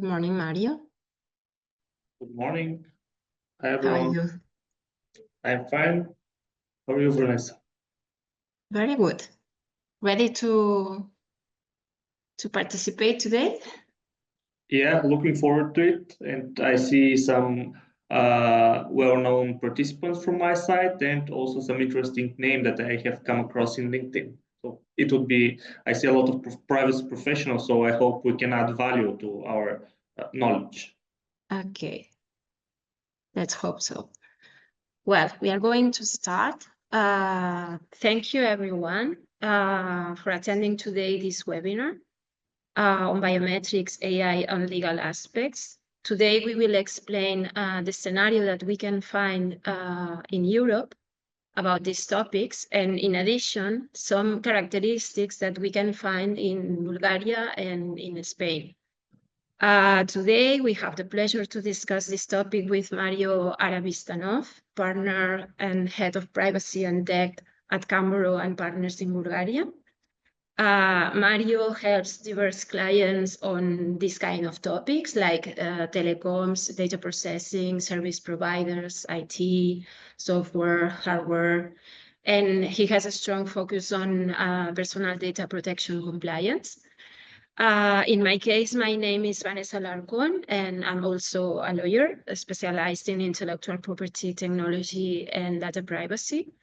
Good morning, Mario. Good morning. Hi, How are everyone. you? I'm fine. How are you, Vanessa? Very good. Ready to participate today? Yeah, looking forward to it. And I see some well-known participants from my side and also some interesting name that I have come across in LinkedIn. So it would be, I see a lot of privacy professionals, so I hope we can add value to our knowledge. Okay. Let's hope so. Well, we are going to start. Thank you, everyone, for attending today this webinar on biometrics, AI, and legal aspects. Today, we will explain the scenario that we can find in Europe about these topics, and in addition, some characteristics that we can find in Bulgaria and in Spain. Today, we have the pleasure to discuss this topic with Mario Arabistanov, partner and head of privacy and tech at Cambro and Partners in Bulgaria. Mario helps diverse clients on this kind of topics like telecoms, data processing, service providers, IT, software, hardware, and he has a strong focus on personal data protection compliance. In my case, my name is Vanessa Larcon, and I'm also a lawyer specialized in intellectual property technology and data privacy,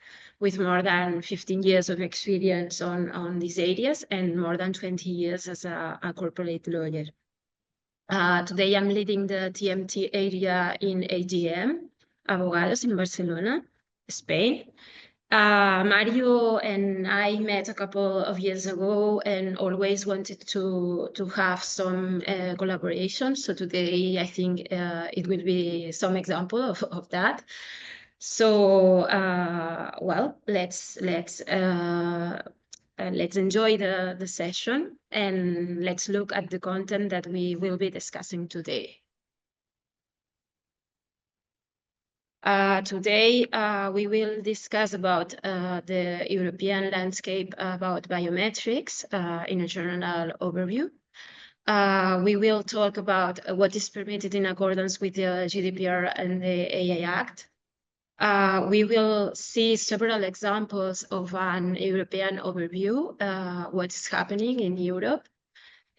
with more than 15 years of experience on these areas and more than 20 years as a corporate lawyer. Today, I'm leading the TMT area in AGM, Abogados in Barcelona, Spain. Mario and I met a couple of years ago and always wanted to have some collaboration. So today, I think it will be some example of that. So, well, let's enjoy the session and let's look at the content that we will be discussing today. Today, we will discuss about the European landscape about biometrics in a general overview. We will talk about what is permitted in accordance with the GDPR and the AI Act. We will see several examples of an European overview, what's happening in Europe.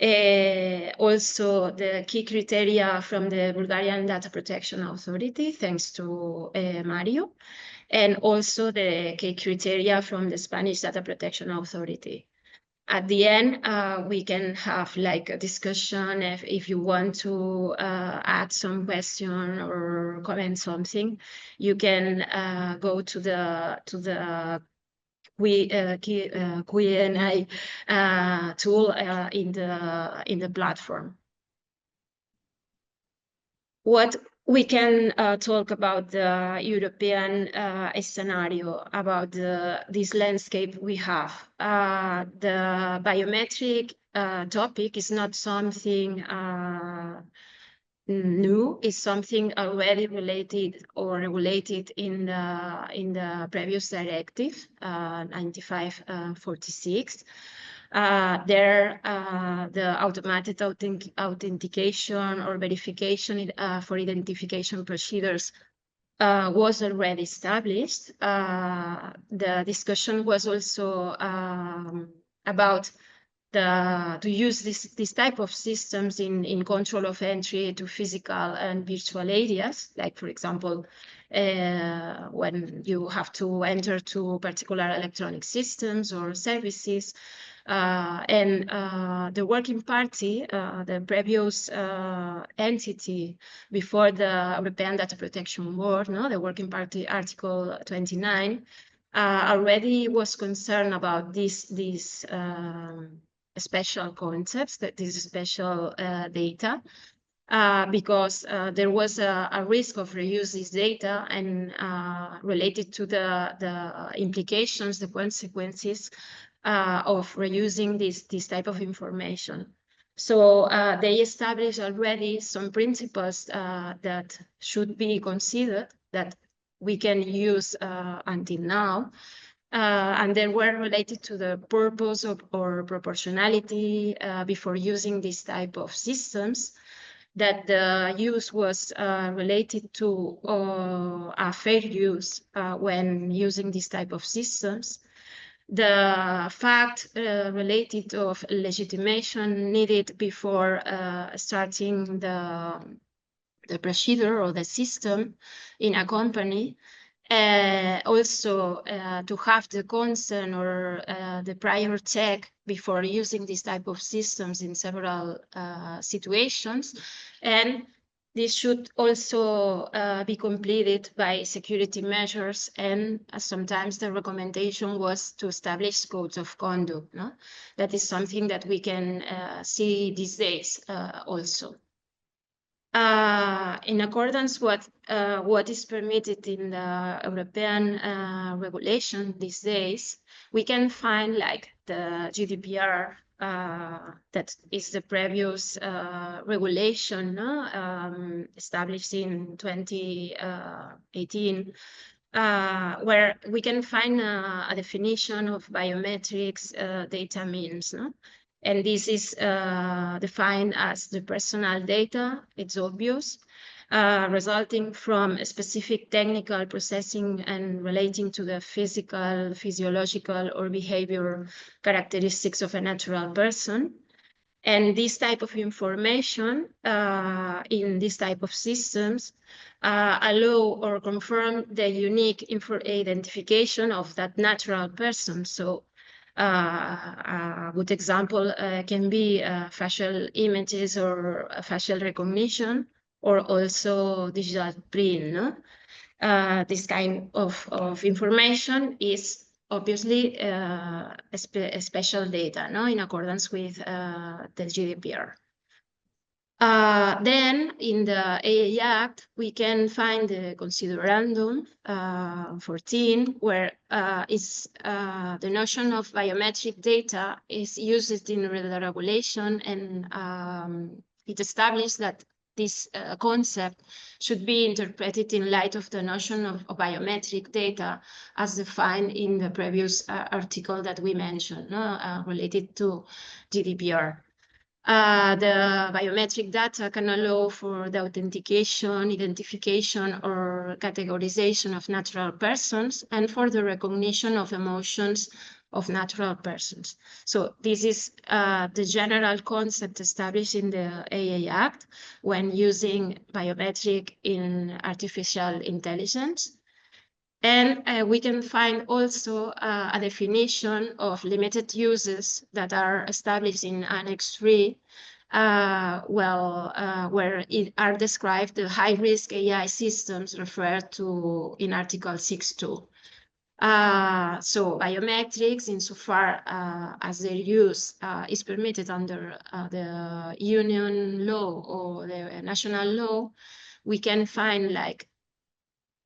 Also, the key criteria from the Bulgarian Data Protection Authority, thanks to Mario, and also the key criteria from the Spanish Data Protection Authority. At the end, we can have like a discussion if you want to add some question or comment something, you can go to the Q&A tool in the platform. What we can talk about the European scenario, about this landscape we have. The biometric topic is not something new, is something already related or regulated in the previous directive, 95/46. There, the automated authentication or verification for identification procedures was already established. The discussion was also about to use this type of systems in control of entry to physical and virtual areas, like for example, when you have to enter to particular electronic systems or services. And the working party, the previous entity before the European Data Protection Board, the working party Article 29, already was concerned about these special concepts, that this special data, because there was a risk of reuse this data and related to the implications, the consequences of reusing this type of information. So they established already some principles that should be considered that we can use until now. And they were related to the purpose or proportionality before using this type of systems. that the use was related to a fair use when using this type of systems. The fact related of legitimation needed before starting the procedure or the system in a company. Also to have the consent or the prior check before using this type of systems in several situations. And this should also be completed by security measures, and sometimes the recommendation was to establish codes of conduct. No? That is something that we can see these days also. In accordance with what is permitted in the European regulation these days, we can find like the GDPR, that is the previous regulation established in 2018, where we can find a definition of biometrics data means. No? And this is defined as the personal data, it's obvious, resulting from a specific technical processing and relating to the physical, physiological, or behavior characteristics of a natural person. And this type of information in this type of systems allow or confirm the unique identification of that natural person. So a good example can be facial images or facial recognition, or also digital print. No? This kind of information is obviously special data, no? In accordance with the GDPR. Then in the AI Act, we can find the considerandum 14, where the notion of biometric data is used in the regulation, and it established that this concept should be interpreted in light of the notion of biometric data as defined in the previous article that we mentioned, related to GDPR. The biometric data can allow for the authentication, identification, or categorization of natural persons, and for the recognition of emotions of natural persons. So this is the general concept established in the AI Act when using biometric in artificial intelligence. And we can find also a definition of limited uses that are established in Annex 3, where it are described the high-risk AI systems referred to in Article 6.2. So biometrics, insofar as their use is permitted under the union law or the national law, we can find like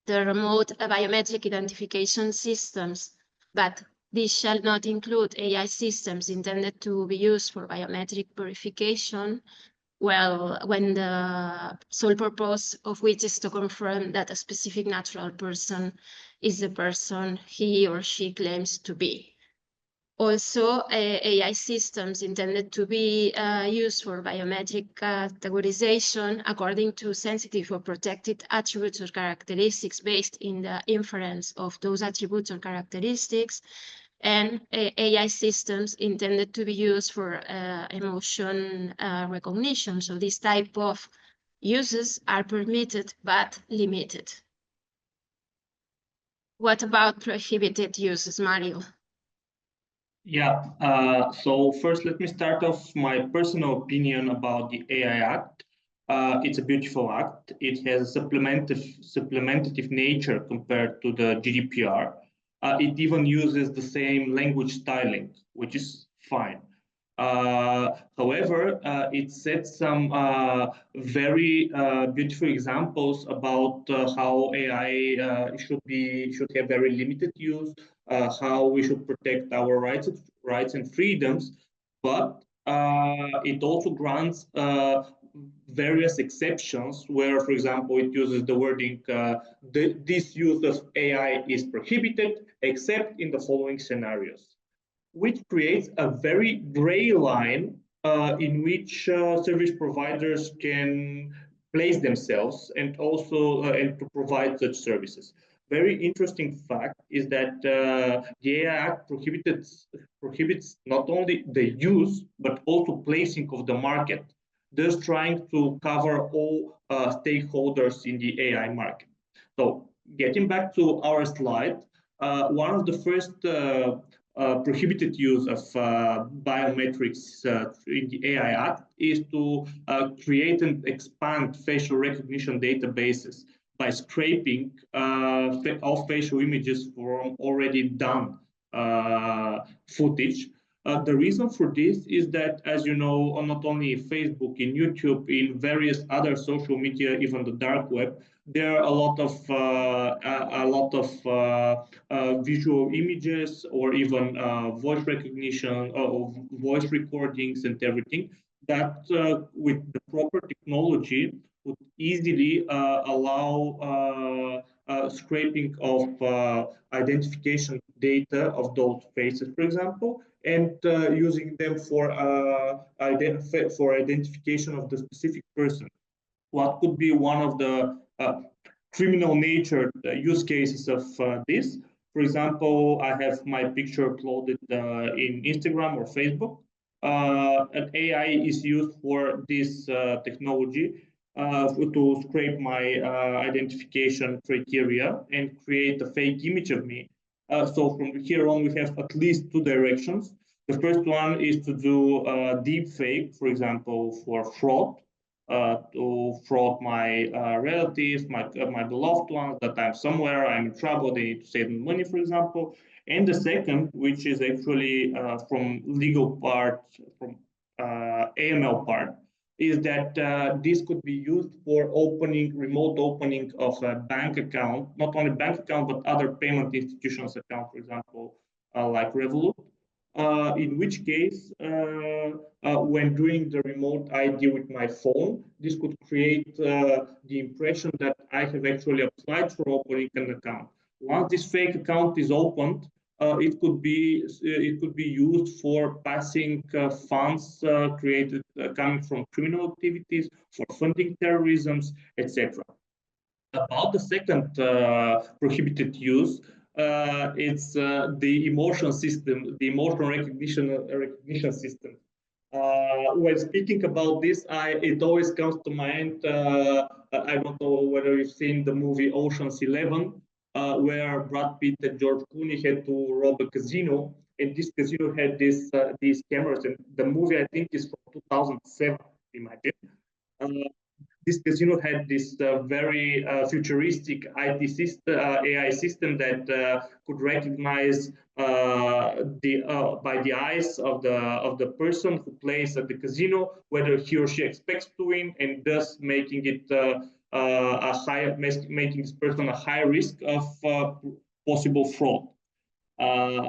the remote biometric identification systems, but these shall not include AI systems intended to be used for biometric verification, well, when the sole purpose of which is to confirm that a specific natural person is the person he or she claims to be. Also, AI systems intended to be used for biometric categorization according to sensitive or protected attributes or characteristics based in the inference of those attributes or characteristics, and AI systems intended to be used for emotion recognition. So these type of uses are permitted but limited. What about prohibited uses, Mario? Yeah, so first let me start off my personal opinion about the AI Act. It's a beautiful act. It has a supplementative nature compared to the GDPR. It even uses the same language styling, which is fine. However, it sets some very beautiful examples about how AI should have very limited use, how we should protect our rights and freedoms, but it also grants various exceptions where, for example, it uses the wording this use of AI is prohibited except in the following scenarios, which creates a very gray line in which service providers can place themselves and also and to provide such services. Very interesting fact is that the AI Act prohibits not only the use but also placing of the market, thus trying to cover all stakeholders in the AI market. So getting back to our slide, one of the first prohibited use of biometrics in the AI Act is to create and expand facial recognition databases by scraping all facial images from already done footage. The reason for this is that, as you know, not only in Facebook, in YouTube, in various other social media, even the dark web, there are a lot of visual images or even voice recognition or voice recordings and everything that with the proper technology would easily allow scraping of identification data of those faces, for example, and using them for identification of the specific person. What could be one of the criminal nature use cases of this? For example, I have my picture uploaded in Instagram or Facebook. An AI is used for this technology to scrape my identification criteria and create a fake image of me. So from here on, we have at least two directions. The first one is to do deep fake, for example, for fraud, to fraud my relatives, my beloved ones, that I'm somewhere, I'm in trouble, they need to save money, for example. And the second, which is actually from legal part, from AML part, is that this could be used for remote opening of a bank account, not only bank account, but other payment institutions account, for example, like Revolut. In which case, when doing the remote ID with my phone, this could create the impression that I have actually applied for opening an account. Once this fake account is opened, it could be used for passing funds created coming from criminal activities, for funding terrorism, etc. About the second prohibited use, it's the emotion system, the emotion recognition system. When speaking about this, it always comes to mind. I don't know whether you've seen the movie Ocean's 11, where Brad Pitt and George Clooney had to rob a casino, and this casino had these cameras. And the movie, I think, is from 2007. Imagine. This casino had this very futuristic IT system, AI system that could recognize by the eyes of the person who plays at the casino whether he or she expects to win, and thus making it making this person a high risk of possible fraud.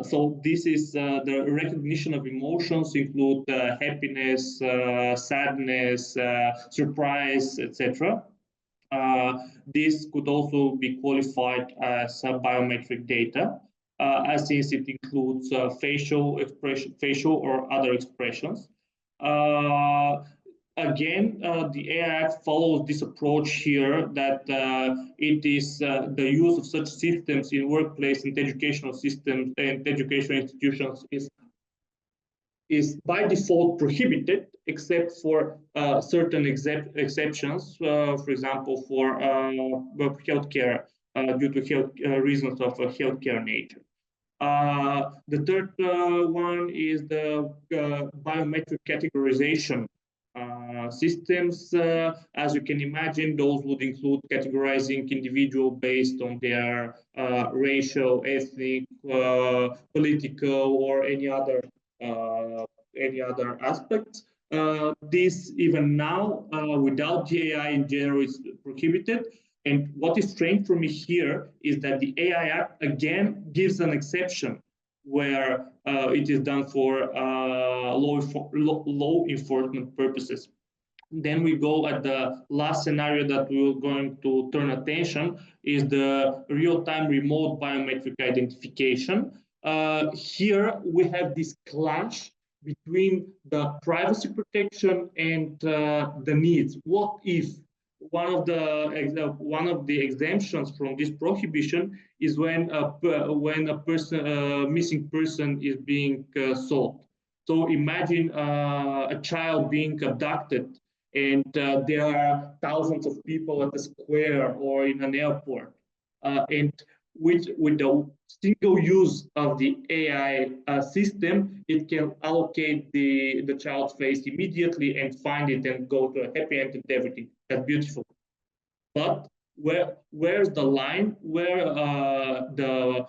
So this is the recognition of emotions include happiness, sadness, surprise, etc. This could also be qualified as biometric data, since it includes facial or other expressions. Again, the AI Act follows this approach here that it is the use of such systems in workplace and educational systems and educational institutions is by default prohibited, except for certain exceptions, for example, for healthcare, due to health reasons of a healthcare nature. The third one is the biometric categorization systems. As you can imagine, those would include categorizing individual based on their racial, ethnic, political, or any other aspects. This even now, without the AI in general, is prohibited. And what is strange for me here is that the AI Act again gives an exception where it is done for law enforcement purposes. Then we go at the last scenario that we're going to turn attention is the real-time remote biometric identification. Here we have this clash between the privacy protection and the needs. What if one of the exemptions from this prohibition is when a person missing person is being sold. So imagine a child being abducted, and there are thousands of people at the square or in an airport, and with the single use of the AI system, it can allocate the child's face immediately and find it and go to a happy end and everything. That's beautiful. But where's the line where the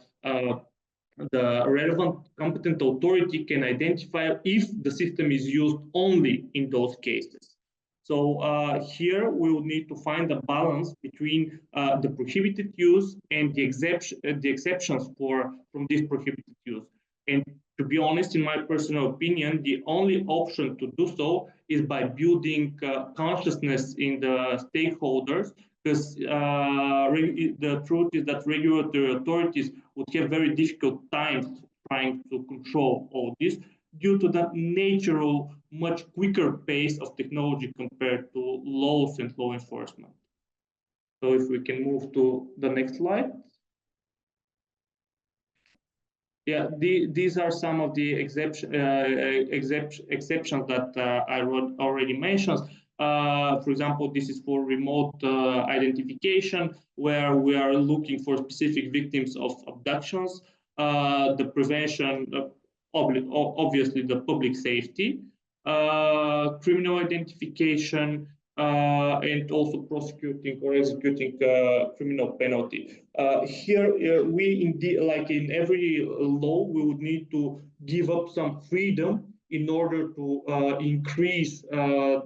relevant competent authority can identify if the system is used only in those cases? So here we will need to find a balance between the prohibited use and the exceptions from this prohibited use. And to be honest, in my personal opinion, the only option to do so is by building consciousness in the stakeholders, because the truth is that regulatory authorities would have very difficult times trying to control all this due to the natural, much quicker pace of technology compared to laws and law enforcement. So if we can move to the next slide. Yeah, these are some of the exceptions that I already mentioned. For example, this is for remote identification, where we are looking for specific victims of abductions, the prevention, obviously the public safety, criminal identification, and also prosecuting or executing criminal penalty. Here, we indeed, like in every law, we would need to give up some freedom in order to increase the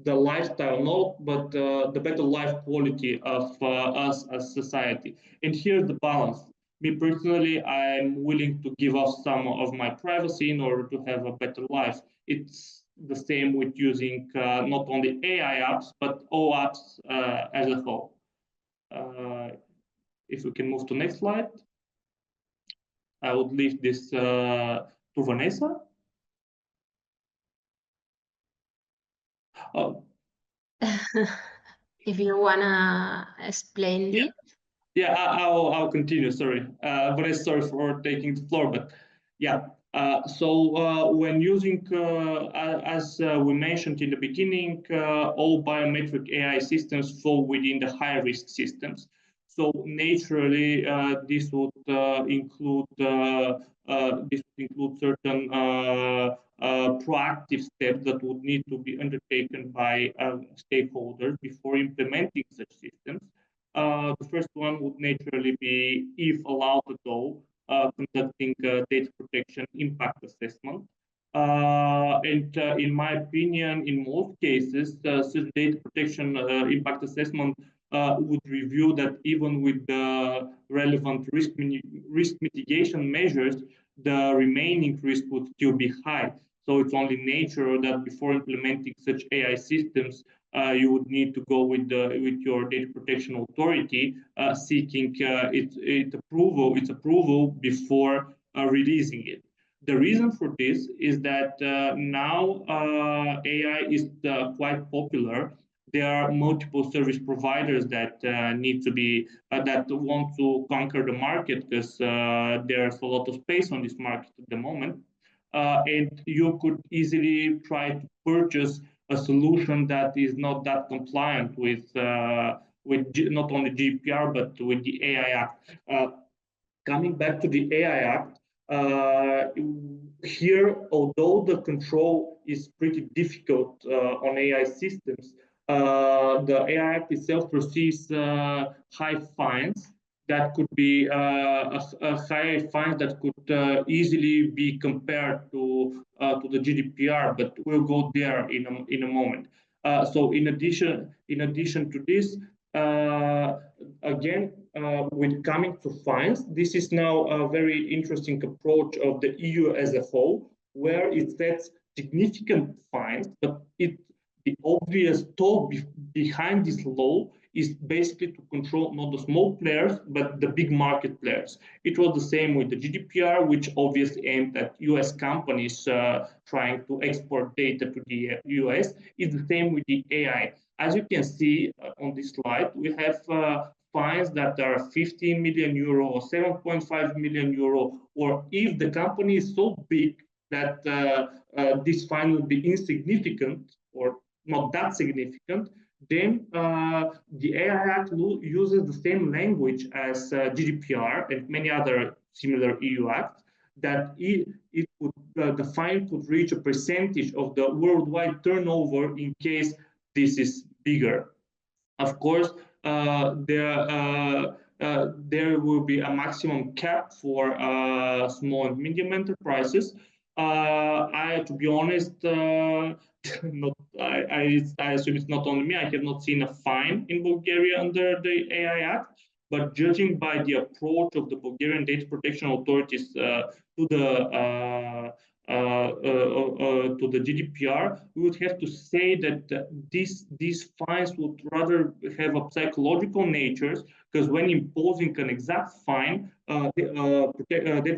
lifestyle, not but the better life quality of us as society. And here's the balance. Me personally, I'm willing to give up some of my privacy in order to have a better life. It's the same with using not only AI apps, but all apps as a whole. If we can move to next slide. I would leave this to Vanessa. Oh. If you wanna explain it. Yeah, I'll continue. Sorry, but sorry for taking the floor. But yeah, so when using, as we mentioned in the beginning, all biometric AI systems fall within the high-risk systems. So naturally, this would include certain proactive steps that would need to be undertaken by stakeholders before implementing such systems. The first one would naturally be, if allowed at all, conducting data protection impact assessment. And in my opinion, in most cases, such data protection impact assessment would review that even with the relevant risk mitigation measures, the remaining risk would still be high. So it's only natural that before implementing such AI systems, you would need to go with your data protection authority, seeking its approval before releasing it. The reason for this is that now AI is quite popular. There are multiple service providers that need to be that want to conquer the market, because there's a lot of space on this market at the moment, and you could easily try to purchase a solution that is not that compliant with not only GDPR but with the AI Act. Coming back to the AI Act, here, although the control is pretty difficult on AI systems, the AI Act itself foresees high fines that could be a high fine that could easily be compared to the GDPR, but we'll go there in a moment. So in addition to this, again, when coming to fines, this is now a very interesting approach of the EU as a whole, where it sets significant fines, but the obvious thought behind this law is basically to control not the small players, but the big market players. It was the same with the GDPR, which obviously aimed at US companies trying to export data to the US. It's the same with the AI. As you can see on this slide, we have fines that are 15 million euro or 7.5 million euro, or if the company is so big that this fine will be insignificant or not that significant, then the AI Act uses the same language as GDPR and many other similar EU acts, that it could, the fine could reach a percentage of the worldwide turnover in case this is bigger. Of course, there will be a maximum cap for small and medium enterprises. To be honest, not, I assume it's not only me. I have not seen a fine in Bulgaria under the AI Act, but judging by the approach of the Bulgarian Data Protection Authorities to the GDPR, we would have to say that these fines would rather have a psychological nature, because when imposing an exact fine, Data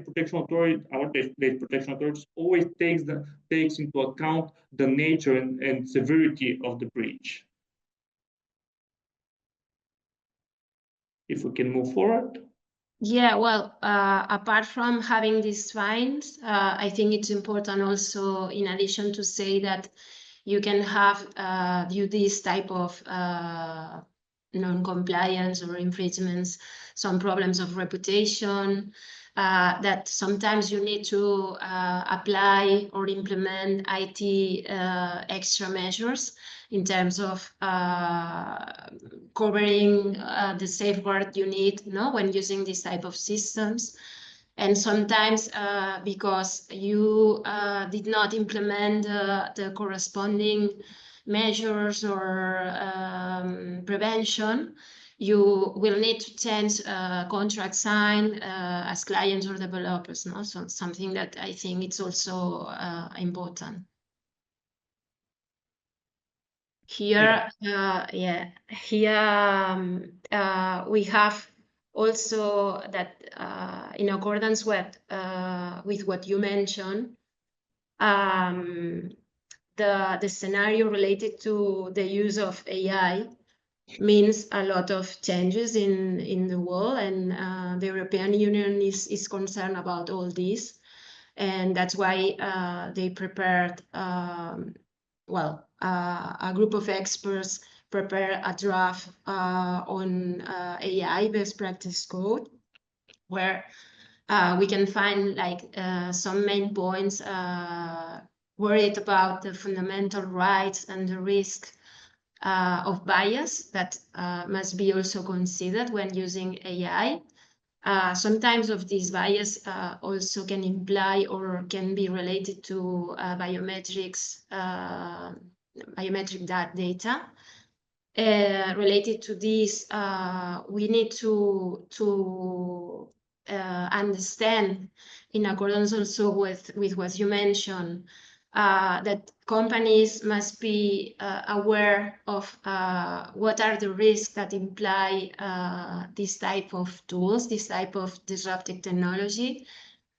Protection Authority, our Data Protection Authority, always takes into account the nature and severity of the breach. If we can move forward. Yeah, well, apart from having these fines, I think it's important also, in addition, to say that you can have due this type of non-compliance or infringements, some problems of reputation, that sometimes you need to apply or implement IT extra measures in terms of covering the safeguard you need when using this type of systems. And sometimes because you did not implement the corresponding measures or prevention, you will need to change contract sign as clients or developers. So something that I think it's also important. Here, we have also that in accordance with what you mentioned, the scenario related to the use of AI means a lot of changes in the world, and the European Union is concerned about all this, and that's why they prepared a group of experts prepare a draft on AI best practice code, where we can find some main points worried about the fundamental rights and the risk of bias that must be also considered when using AI. Sometimes of these bias also can imply or can be related to biometric data. Related to this, we need to understand, in accordance also with what you mentioned, that companies must be aware of what are the risks that imply this type of tools, this type of disruptive technology.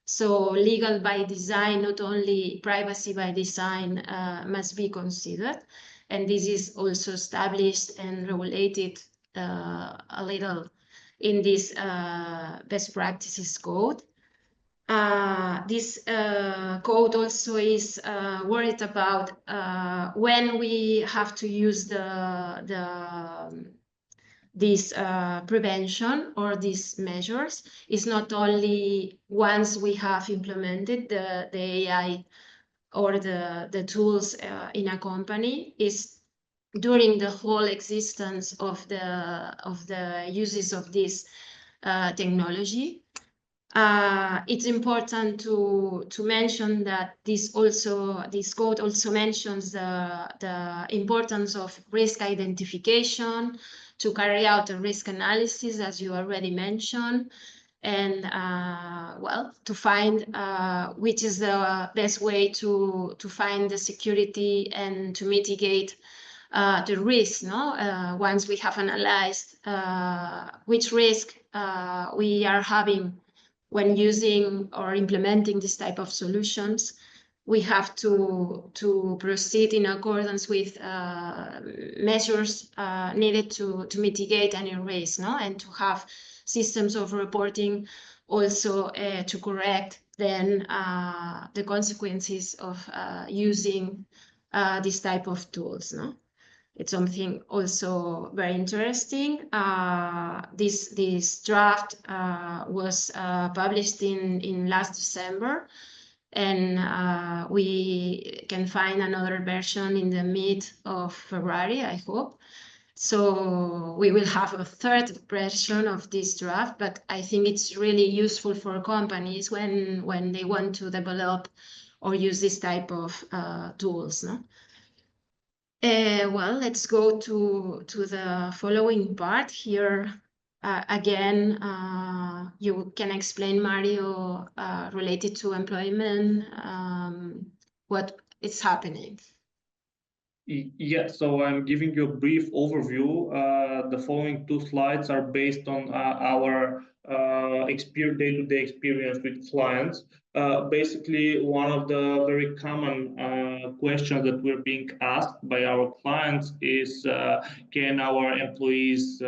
So legal by design, not only privacy by design, must be considered. And this is also established and regulated a little in this best practices code. This code also is worried about when we have to use this prevention or these measures. Is not only once we have implemented the AI or the tools in a company, is during the whole existence of the uses of this technology. It's important to mention that this code also mentions the importance of risk identification, to carry out a risk analysis, as you already mentioned, and to find which is the best way to find the security and to mitigate the risk, once we have analyzed which risk we are having when using or implementing this type of solutions, we have to proceed in accordance with measures needed to mitigate any risk, and to have systems of reporting also to correct then the consequences of using this type of tools. It's something also very interesting. This draft was published in last December, and we can find another version in the mid of February, I hope. So we will have a third version of this draft, but I think it's really useful for companies when they want to develop or use this type of tools. Well, let's go to the following part here. Again, you can explain, Mario, related to employment, what is happening. Yeah, so I'm giving you a brief overview. The following two slides are based on our day-to-day experience with clients. Basically, one of the very common questions that we're being asked by our clients is, can our employees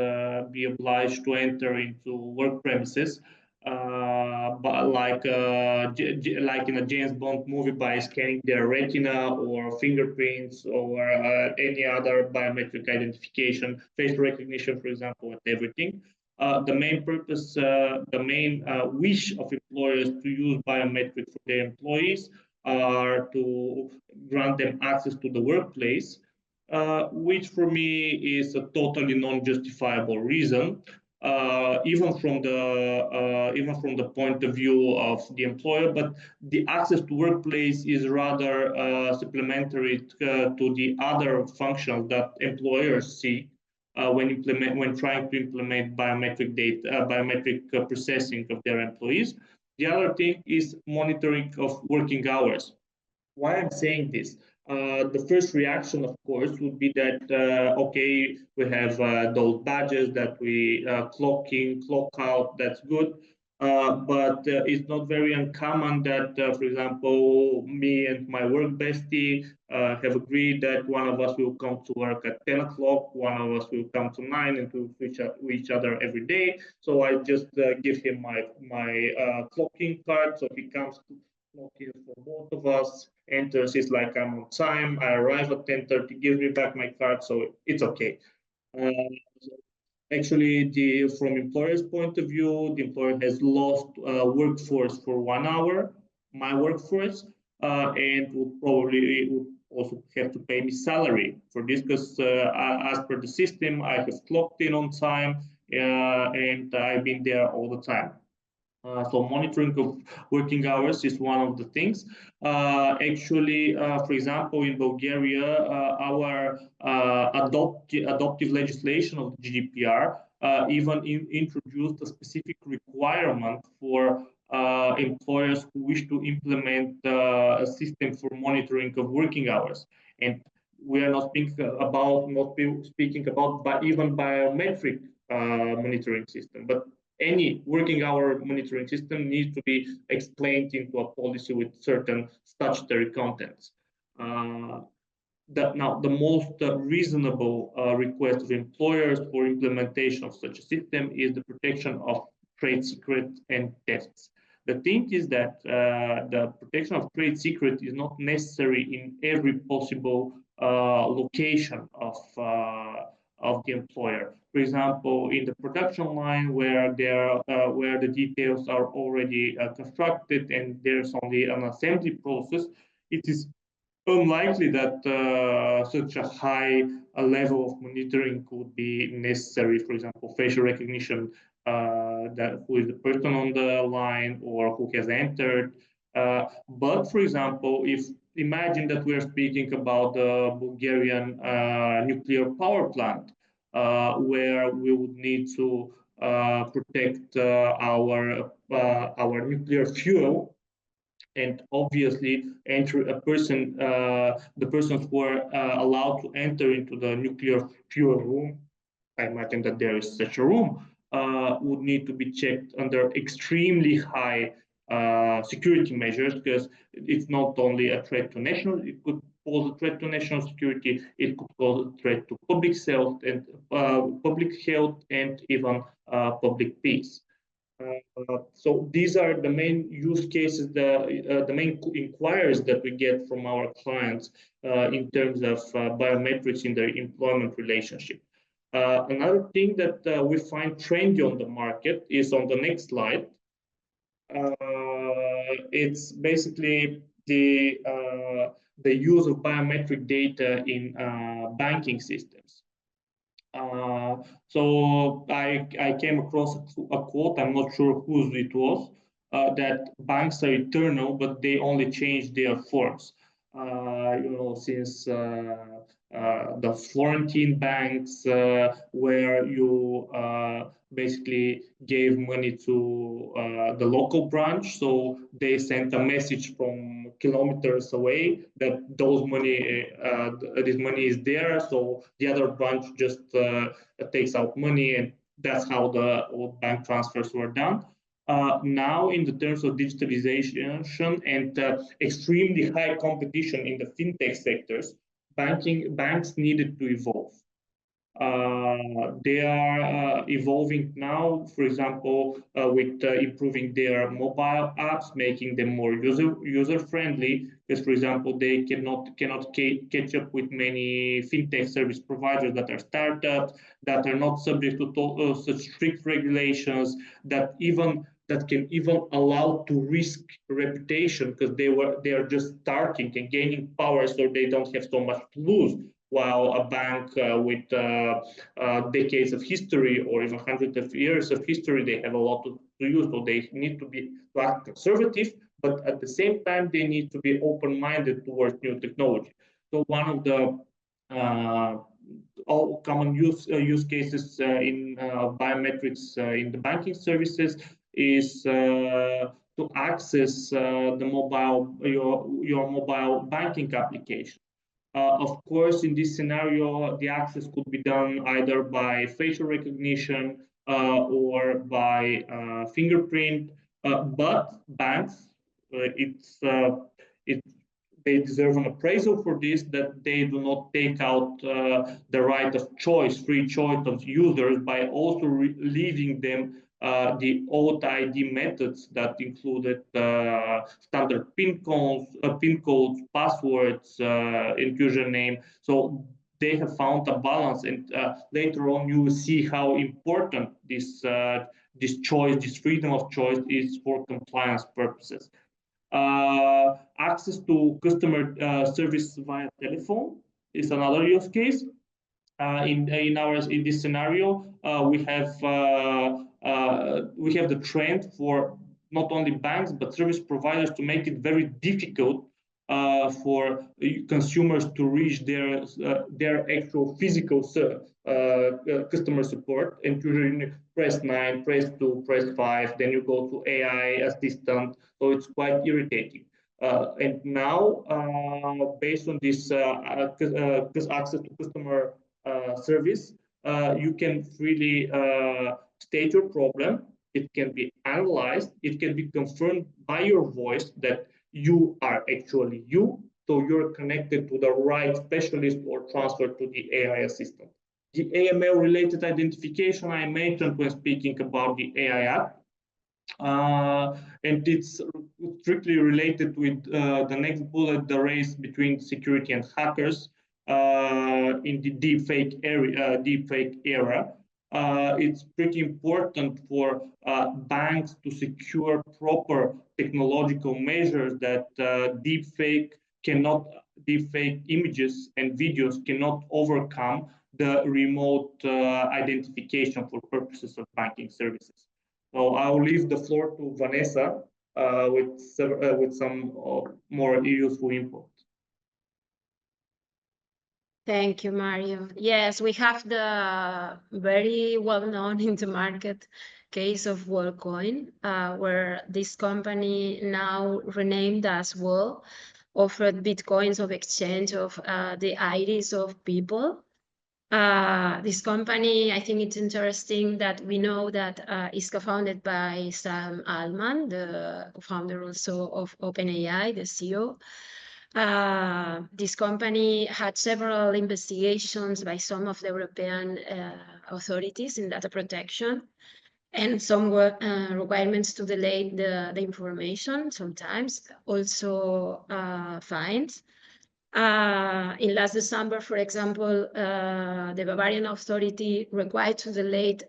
be obliged to enter into work premises? But like in a James Bond movie, by scanning their retina or fingerprints or any other biometric identification, facial recognition, for example, and everything. The main wish of employers to use biometrics for their employees are to grant them access to the workplace, which for me is a totally non-justifiable reason, even from the point of view of the employer. But the access to workplace is rather supplementary to the other functions that employers see when trying to implement biometric processing of their employees. The other thing is monitoring of working hours. Why I'm saying this? The first reaction, of course, would be that okay, we have those badges that we clock in, clock out. That's good, but it's not very uncommon that, for example, me and my work bestie have agreed that one of us will come to work at 10 o'clock, one of us will come to 9, and to switch each other every day. So I just give him my clocking card, so he comes to login for both of us, enters, it's like I'm on time, I arrive at 10:30, gives me back my card, so it's okay. Uh, Actually, from employer's point of view, the employer has lost workforce for 1 hour, my workforce, and would also have to pay me salary for this, because as per the system, I have clocked in on time, and I've been there all the time. So monitoring of working hours is one of the things. For example, in Bulgaria, our adoptive legislation of the GDPR even introduced a specific requirement for employers who wish to implement a system for monitoring of working hours. And we are not speaking about even biometric monitoring system, but any working hour monitoring system needs to be explained into a policy with certain statutory contents. The most reasonable request of employers for implementation of such a system is the protection of trade secrets and thefts. The thing is that the protection of trade secret is not necessary in every possible location of the employer. For example, in the production line where where the details are already constructed and there's only an assembly process, it is unlikely that such a high level of monitoring could be necessary. For example, facial recognition, that who is the person on the line or who has entered. But for example, if imagine that we're speaking about the Bulgarian nuclear power plant, where we would need to protect our nuclear fuel, and obviously the persons who are allowed to enter into the nuclear fuel room, I imagine that there is such a room, would need to be checked under extremely high security measures, because it's not only a threat to national, it could pose a threat to national security, it could pose a threat to public health and even public peace. So these are the main use cases, the main inquiries that we get from our clients in terms of biometrics in their employment relationship. Another thing that we find trendy on the market is on the next slide. It's basically the use of biometric data in banking systems. So I came across a quote, I'm not sure whose it was, that banks are eternal, but they only change their forms. Since the Florentine banks, where you basically gave money to the local branch, so they sent a message from kilometers away that this money is there, so the other branch just takes out money, and that's how the old bank transfers were done. Now, in the terms of digitalization and extremely high competition in the fintech sectors, banks needed to evolve. They are evolving now, for example, with improving their mobile apps, making them more user friendly. Because, for example, they cannot catch up with many fintech service providers that are startups, that are not subject to such strict regulations, that can even allow to risk reputation, because they are just starting and gaining power, so they don't have so much to lose. While a bank with decades of history or even hundreds of years of history, they have a lot to use, so they need to act conservative, but at the same time, they need to be open-minded towards new technology. So one of the all common use cases in biometrics in the banking services is to access your mobile banking application. Of course, in this scenario, the access could be done either by facial recognition or by fingerprint. But banks, they deserve an appraisal for this, that they do not take out the right of choice, free choice of users, by also leaving them the old ID methods that included standard PIN codes, passwords, and username. So they have found a balance, and later on you will see how important this freedom of choice is for compliance purposes. Access to customer service via telephone is another use case. In this scenario, we have the trend for not only banks but service providers to make it very difficult for consumers to reach their actual physical customer support, and usually press 9, press 2, press 5, then you go to AI assistant, so it's quite irritating. And now, based on this access to customer service, you can freely state your problem. It can be analyzed. It can be confirmed by your voice that you are actually you. So you're connected to the right specialist or transferred to the AI assistant. The AML-related identification I mentioned when speaking about the AI Act. And it's strictly related with the next bullet, the race between security and hackers in the deepfake era. It's pretty important for banks to secure proper technological measures that deepfake images and videos cannot overcome the remote identification for purposes of banking services. So I'll leave the floor to Vanessa with some more useful input. Thank you, Mario. Yes, we have the very well-known in the market case of WorldCoin, where this company, now renamed as World, offered bitcoins of exchange of the iris of people. This company, I think it's interesting that we know that is co-founded by Sam Altman, the co-founder also of OpenAI, the CEO. This company had several investigations by some of the European authorities in data protection, and some requirements to delay the information, sometimes also fines. In last December, for example, the Bavarian authority required to delete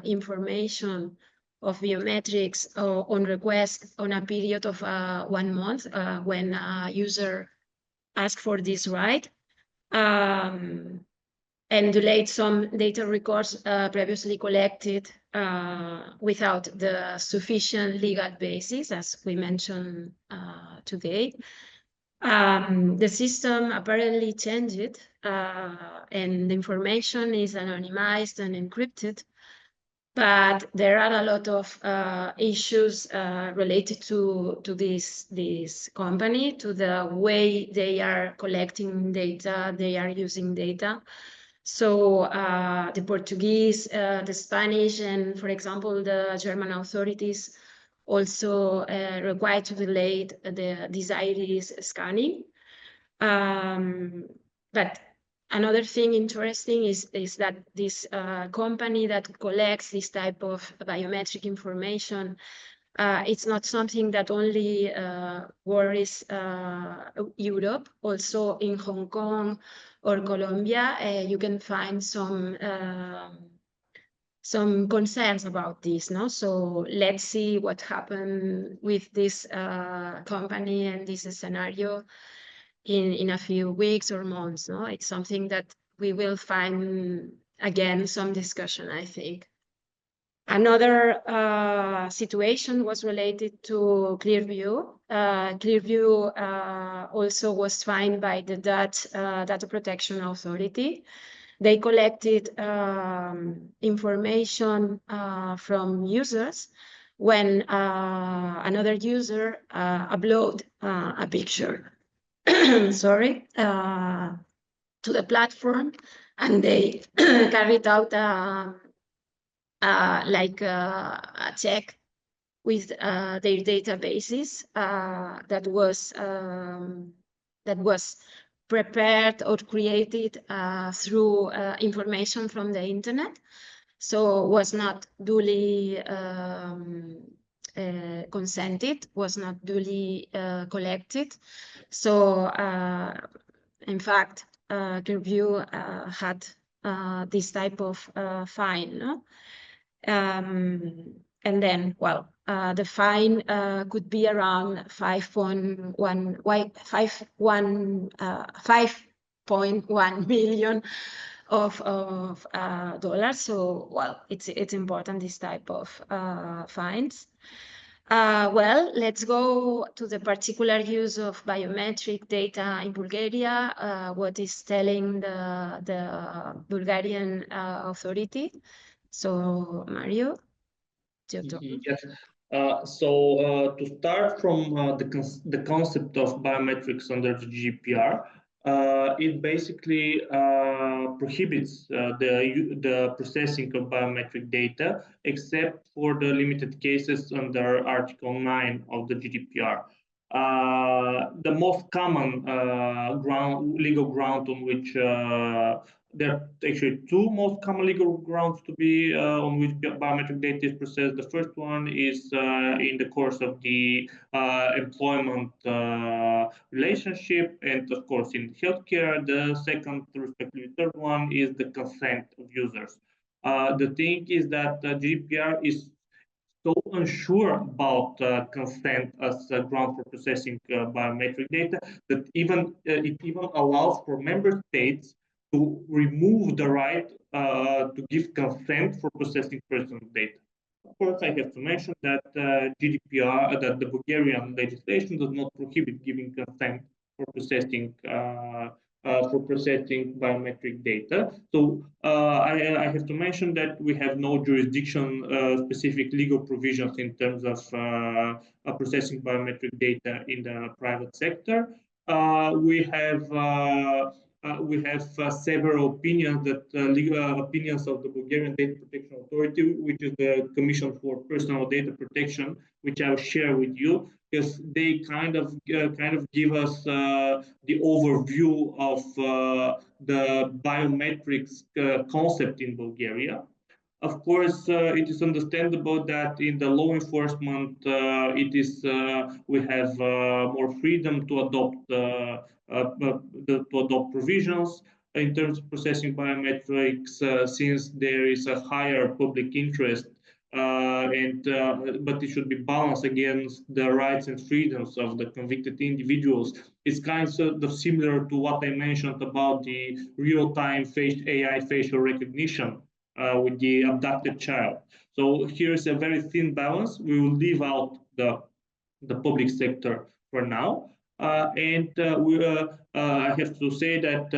information of biometrics on request on a period of 1 month when a user asked for this right, and delete some data records previously collected without the sufficient legal basis, as we mentioned today. The system apparently changed, and the information is anonymized and encrypted, but there are a lot of issues related to this company, to the way they are collecting data, they are using data. So the Portuguese, the Spanish, and for example, the German authorities also required to delay this iris scanning. But another thing interesting is that this company that collects this type of biometric information, it's not something that only worries Europe. Also in Hong Kong or Colombia, you can find some concerns about this, no? So let's see what happened with this company and this scenario in a few weeks or months, no? It's something that we will find, again, some discussion, I think. Another situation was related to Clearview. Clearview also was fined by the Dutch Data Protection Authority. They collected information from users when another user upload a picture, sorry, to the platform, and they carried out like a check with their databases that was prepared or created through information from the internet, so was not duly consented, was not duly collected. So in fact, Clearview had this type of fine, no? And then, well, the fine could be around 5.1 million of dollars. So, well, it's important, this type of fines. Well, let's go to the particular use of biometric data in Bulgaria, what is telling the Bulgarian authority. So, Mario, it's your turn. Yes. To start from the concept of biometrics under the GDPR, it basically prohibits the processing of biometric data, except for the limited cases under Article 9 of the GDPR. The most common legal ground on which there are actually two most common legal grounds to be on which biometric data is processed. The first one is in the course of the employment relationship, and of course in healthcare. The second, respectively third one, is the consent of users. The thing is that GDPR is so unsure about consent as a ground for processing biometric data that it even allows for member states to remove the right to give consent for processing personal data. Of course, I have to mention that GDPR, that the Bulgarian legislation does not prohibit giving consent for processing for processing biometric data. So I have to mention that we have no jurisdiction-specific legal provisions in terms of processing biometric data in the private sector. We have several opinions that legal opinions of the Bulgarian Data Protection Authority, which is the Commission for Personal Data Protection, which I'll share with you, because they kind of give us the overview of the biometrics concept in Bulgaria. Of course, it is understandable that in the law enforcement, we have more freedom to adopt provisions in terms of processing biometrics, since there is a higher public interest, but it should be balanced against the rights and freedoms of the convicted individuals. It's kind of similar to what I mentioned about the real-time AI facial recognition with the abducted child. So here's a very thin balance. We will leave out the public sector for now. I have to say that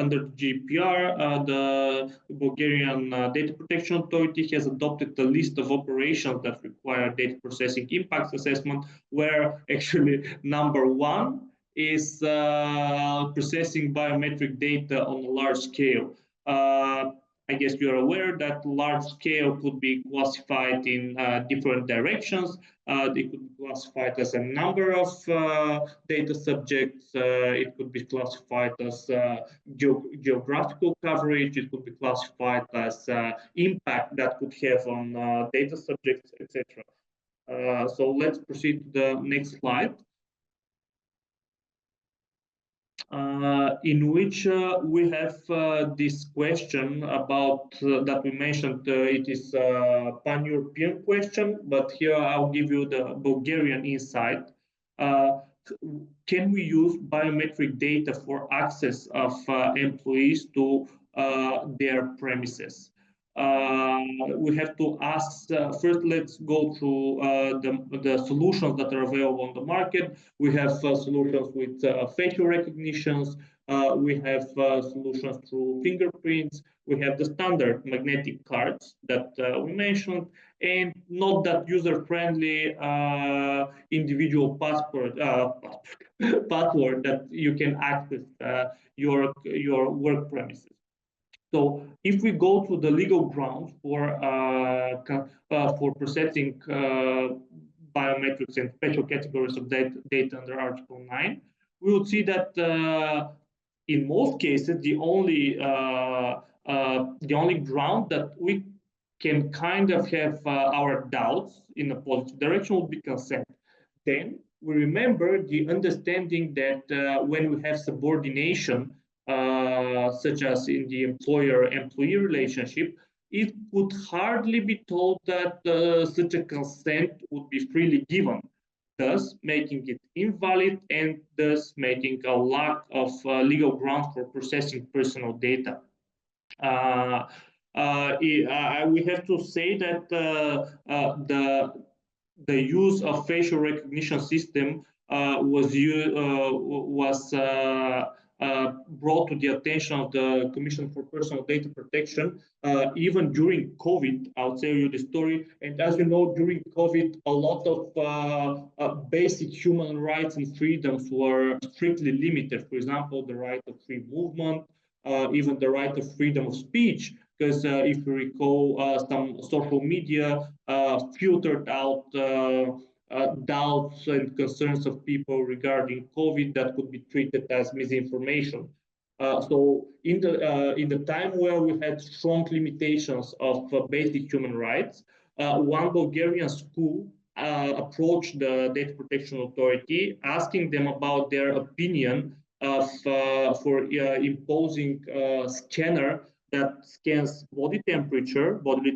under the GDPR, the Bulgarian Data Protection Authority has adopted a list of operations that require data processing impact assessment, where actually number one is processing biometric data on a large scale. I guess you're aware that large scale could be classified in different directions. They could be classified as a number of data subjects. It could be classified as geographical coverage. It could be classified as impact that could have on data subjects, etc. So let's proceed to the next slide. In which we have this question about that we mentioned. It is a pan-European question, but here I'll give you the Bulgarian insight. Can we use biometric data for access of employees to their premises? We have to ask first. Let's go through the solutions that are available on the market. We have solutions with facial recognitions. We have solutions through fingerprints. We have the standard magnetic cards that we mentioned, and not that user-friendly individual password that you can access your work premises. So if we go to the legal grounds for processing biometrics and special categories of data under Article 9, we would see that in most cases the only ground that we can kind of have our doubts in a positive direction would be consent. Then we remember the understanding that when we have subordination, such as in the employer-employee relationship, it could hardly be told that such a consent would be freely given, thus making it invalid and thus making a lack of legal ground for processing personal data. We have to say that the use of facial recognition system was brought to the attention of the Commission for Personal Data Protection even during COVID. I'll tell you the story. And as you know, during COVID, a lot of basic human rights and freedoms were strictly limited. For example, the right of free movement, even the right of freedom of speech. Because if you recall, some social media filtered out doubts and concerns of people regarding COVID that could be treated as misinformation. So in the time where we had strong limitations of basic human rights, one Bulgarian school approached the Data Protection Authority, asking them about their opinion for imposing a scanner that scans bodily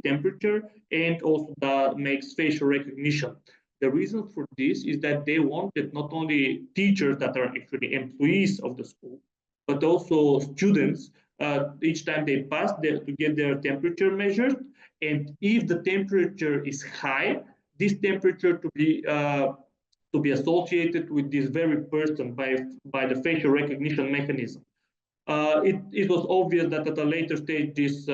temperature, and also makes facial recognition. The reason for this is that they wanted not only teachers that are actually employees of the school, but also students. Each time they pass, to get their temperature measured, and if the temperature is high, this temperature to be associated with this very person by the facial recognition mechanism. it was obvious that at a later stage this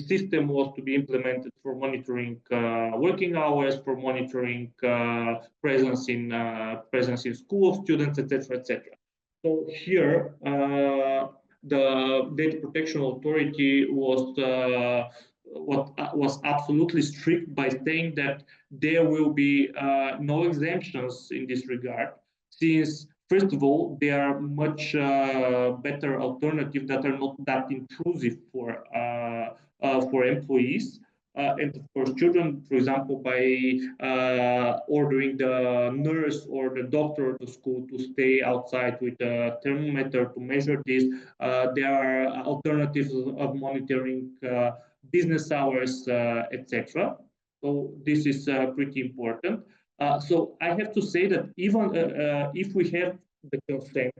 system was to be implemented for monitoring working hours, for monitoring presence in school of students, etc., etc. So here, the Data Protection Authority was absolutely strict by saying that there will be no exemptions in this regard, since first of all, they are much better alternatives that are not that intrusive for employees. And for children, for example, by ordering the nurse or the doctor to school to stay outside with a thermometer to measure this, there are alternatives of monitoring business hours, etc. So this is pretty important. So I have to say that even if we have the consent,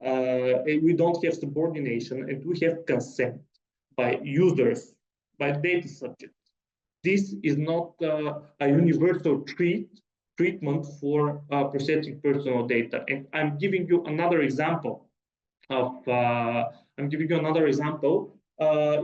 and we don't have subordination, and we have consent by users, by data subjects, this is not a universal treatment for processing personal data. And I'm giving you another example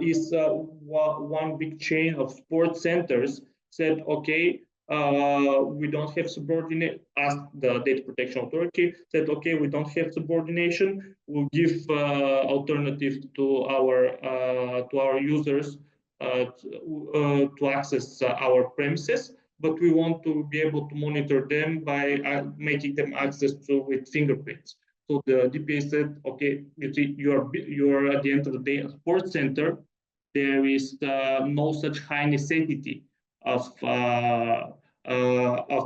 is one big chain of sports centers said, okay, we don't have subordinate, asked the Data Protection Authority, said, okay, we don't have subordination, we'll give alternatives to our users to access our premises, but we want to be able to monitor them by making them access to with fingerprints. So the DPA said, okay, you see, you're at the end of the day a sports center. There is no such high necessity of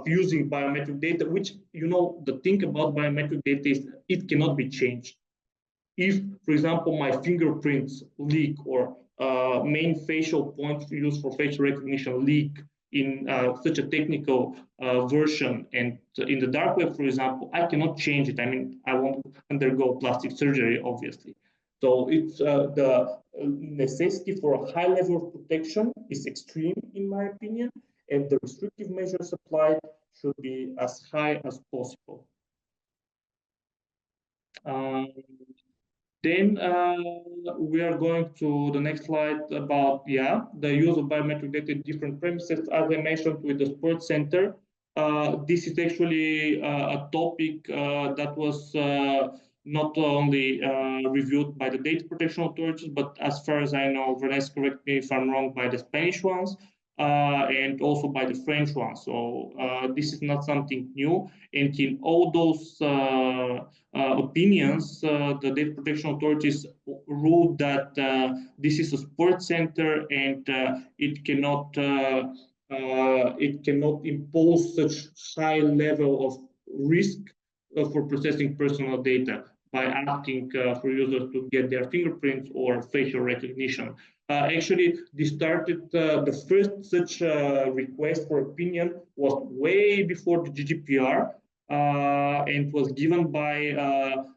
using biometric data, which, you know, the thing about biometric data is it cannot be changed. If, for example, my fingerprints leak or main facial points used for facial recognition leak in such a technical version and in the dark web, for example, I cannot change it. I mean, I won't undergo plastic surgery, obviously. So it's the necessity for a high level of protection is extreme, in my opinion, and the restrictive measures applied should be as high as possible. Then we are going to the next slide about the use of biometric data in different premises. As I mentioned with the sports center, this is actually a topic that was not only reviewed by the data protection authorities, but as far as I know, Vanessa, correct me if I'm wrong, by the Spanish ones and also by the French ones. So this is not something new. And in all those opinions, the data protection authorities ruled that this is a sports center and it cannot impose such high level of risk for processing personal data by asking for users to get their fingerprints or facial recognition. Actually, this started the first such request for opinion was way before the GDPR. And was given by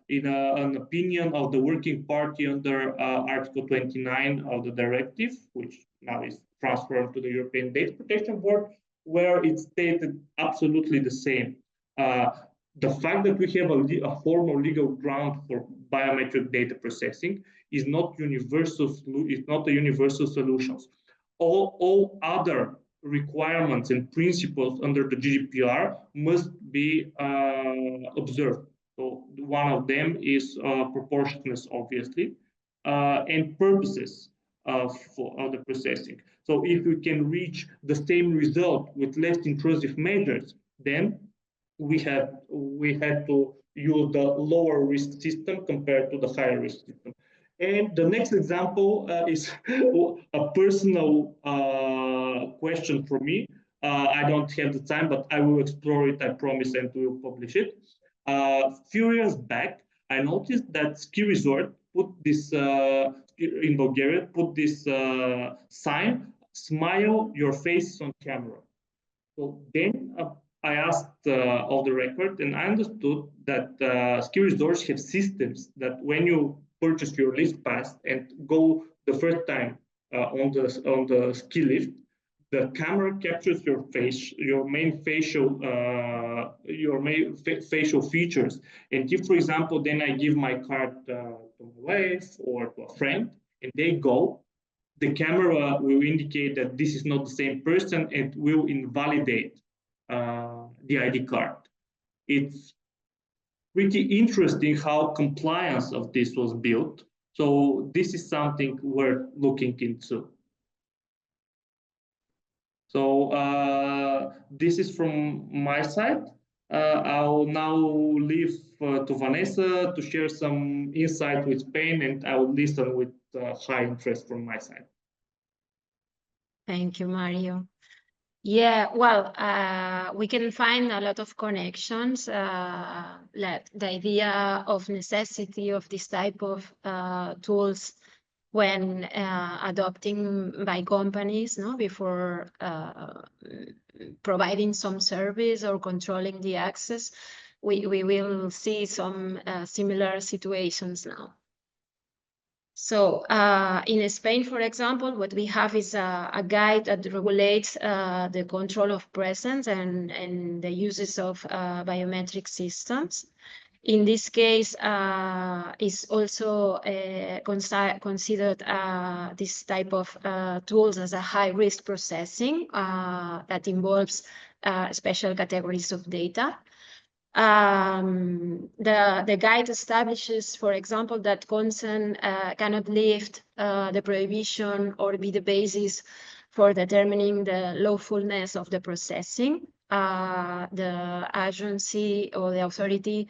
in an opinion of the working party under Article 29 of the directive, which now is transferred to the European Data Protection Board, where it stated absolutely the same. The fact that we have a formal legal ground for biometric data processing is not universal. It's not a universal solution. All other requirements and principles under the GDPR must be observed. So one of them is proportionalness, obviously, and purposes of the processing. So if we can reach the same result with less intrusive measures, then we had to use the lower risk system compared to the higher risk system. And the next example is a personal question for me. I don't have the time, but I will explore it, I promise, and we will publish it. Few years back, I noticed that ski resort put this, in Bulgaria, put this sign, smile, your face on camera. So then I asked of the record, and I understood that ski resorts have systems that when you purchase your lift pass and go the first time on the ski lift, the camera captures your face, your main facial features. And if, for example, then I give my card my wife or to a friend, and they go, the camera will indicate that this is not the same person and will invalidate the ID card. It's pretty interesting how compliance of this was built. So this is something worth looking into. So this is from my side. I'll now leave to Vanessa to share some insight with Spain, and I will listen with high interest from my side. Thank you, Mario. Yeah, well, we can find a lot of connections, like the idea of necessity of this type of tools when adopting by companies, no, before providing some service or controlling the access. We will see some similar situations now. So in Spain, for example, what we have is a guide that regulates the control of presence and the uses of biometric systems. In this case, is also considered this type of tools as a high-risk processing that involves special categories of data. The guide establishes, for example, that consent cannot lift the prohibition or be the basis for determining the lawfulness of the processing. The agency or the authority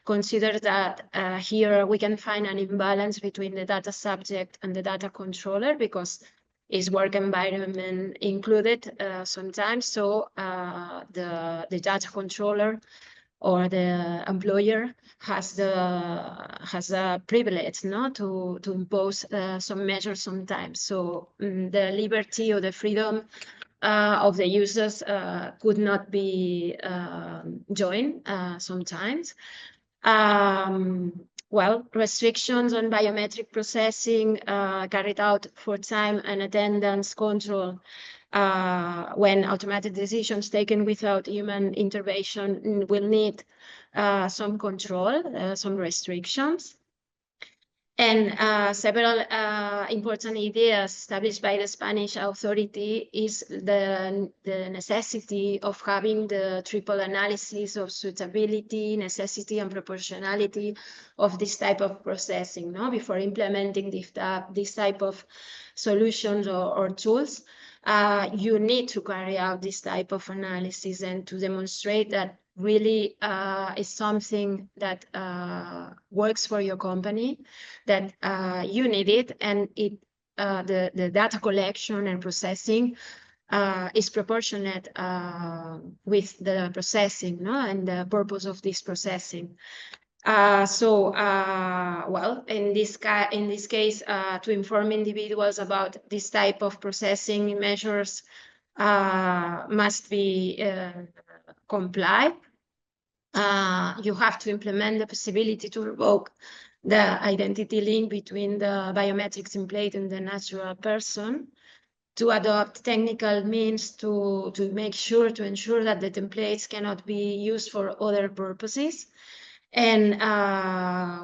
considers that here we can find an imbalance between the data subject and the data controller because its work environment included sometimes. So the data controller or the employer has a privilege, no, to impose some measures sometimes. So the liberty or the freedom of the users could not be joined sometimes. Well, restrictions on biometric processing carried out for time and attendance control when automatic decisions taken without human intervention will need some control, some restrictions. And several important ideas established by the Spanish authority is the necessity of having the triple analysis of suitability, necessity, and proportionality of this type of processing, no? Before implementing this type of solutions or tools. You need to carry out this type of analysis and to demonstrate that really is something that works for your company, that you need it, and the data collection and processing is proportionate with the processing, no, and the purpose of this processing. Well, in this case, to inform individuals about this type of processing measures must be complied. You have to implement the possibility to revoke the identity link between the biometrics template and the natural person, to adopt technical means to ensure that the templates cannot be used for other purposes. And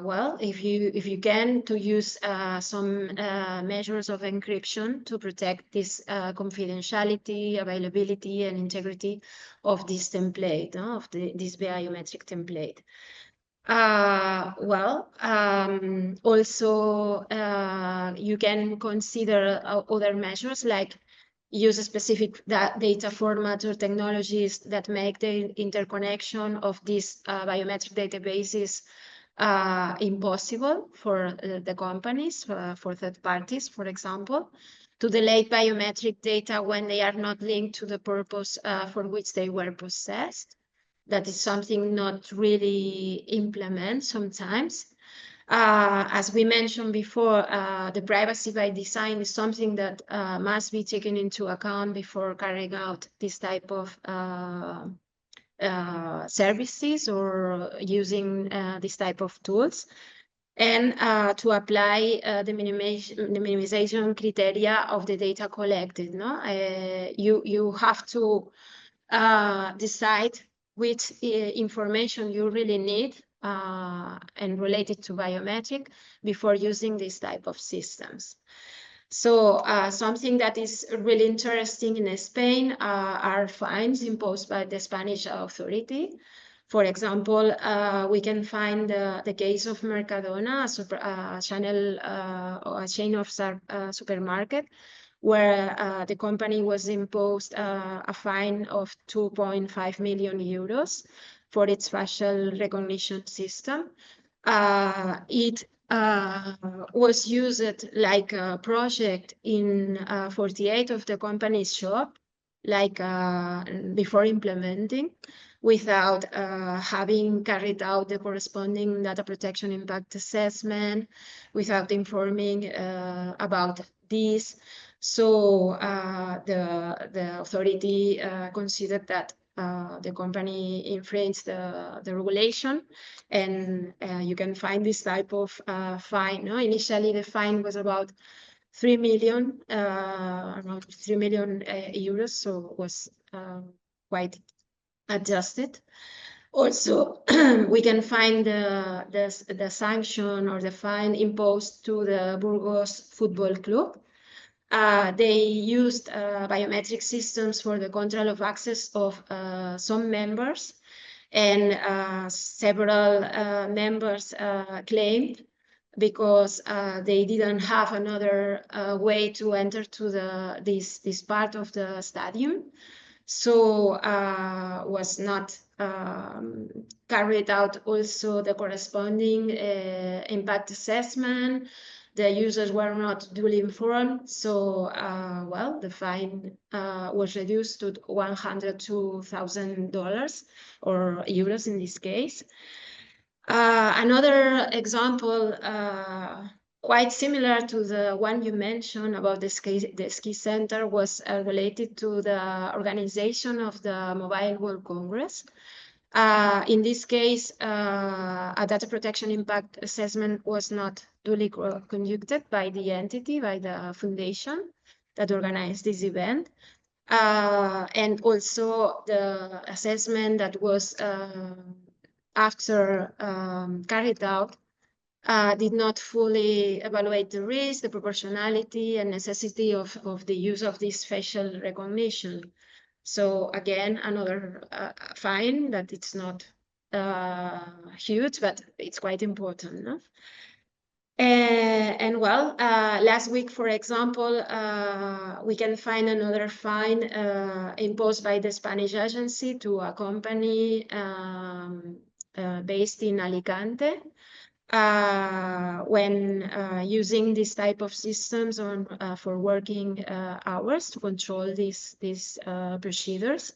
well, if you can, to use some measures of encryption to protect this confidentiality, availability, and integrity of this template, of this biometric template. Well, also you can consider other measures like use a specific data format or technologies that make the interconnection of these biometric databases impossible for the companies, for third parties, for example, to delete biometric data when they are not linked to the purpose for which they were processed. That is something not really implemented sometimes. As we mentioned before, the privacy by design is something that must be taken into account before carrying out this type of services or using this type of tools, and to apply the minimization criteria of the data collected. No, you have to decide which information you really need and related to biometric before using this type of systems. So something that is really interesting in Spain are fines imposed by the Spanish authority. For example, we can find the case of Mercadona, a chain of supermarket, where the company was imposed a fine of 2.5 million euros for its facial recognition system. It was used like a project in 48 of the company's shop, like before implementing, without having carried out the corresponding data protection impact assessment, without informing about this. So the authority considered that the company infringed the regulation, and you can find this type of fine. No? Initially, the fine was about 3 million, around 3 million euros, so it was quite adjusted. Also, we can find the sanction or the fine imposed to the Burgos Football Club. They used biometric systems for the control of access of some members, and several members claimed because they didn't have another way to enter to this part of the stadium. So was not carried out also the corresponding impact assessment. The users were not duly informed, so well, the fine was reduced to $102,000 or euros in this case. Another example, quite similar to the one you mentioned about the ski center, was related to the organization of the Mobile World Congress. In this case, a data protection impact assessment was not duly conducted by the entity, by the foundation that organized this event. And also the assessment that was after carried out did not fully evaluate the risk, the proportionality, and necessity of the use of this facial recognition. So again, another fine that it's not huge, but it's quite important. No? And well, last week, for example, we can find another fine imposed by the Spanish agency to a company based in Alicante when using this type of systems for working hours to control these procedures.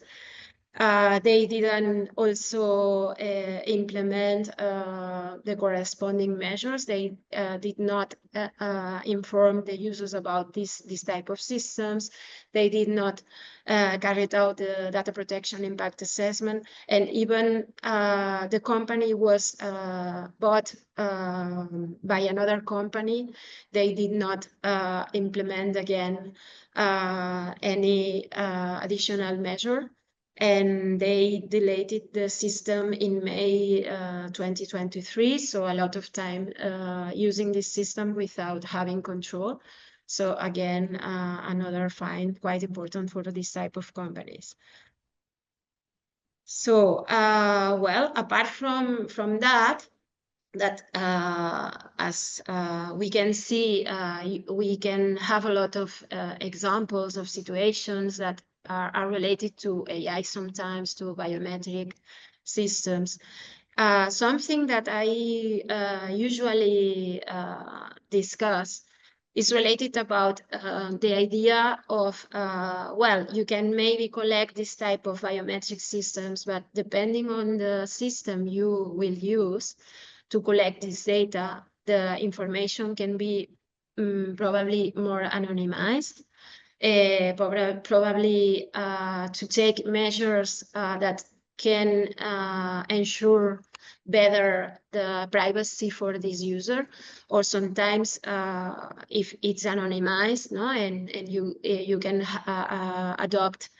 They didn't also implement the corresponding measures. They did not inform the users about this type of systems. They did not carry out the data protection impact assessment. And even the company was bought by another company. They did not implement again any additional measure. And they deleted the system in May 2023. So a lot of time using this system without having control. So again, another fine quite important for this type of companies. So, well, apart from that, as we can see, we can have a lot of examples of situations that are related to AI sometimes, to biometric systems. Something that I usually discuss is related about the idea of, well, you can maybe collect this type of biometric systems, but depending on the system you will use to collect this data, the information can be probably more anonymized. Probably to take measures that can ensure better the privacy for this user, or sometimes if it's anonymized, no, and you can adopt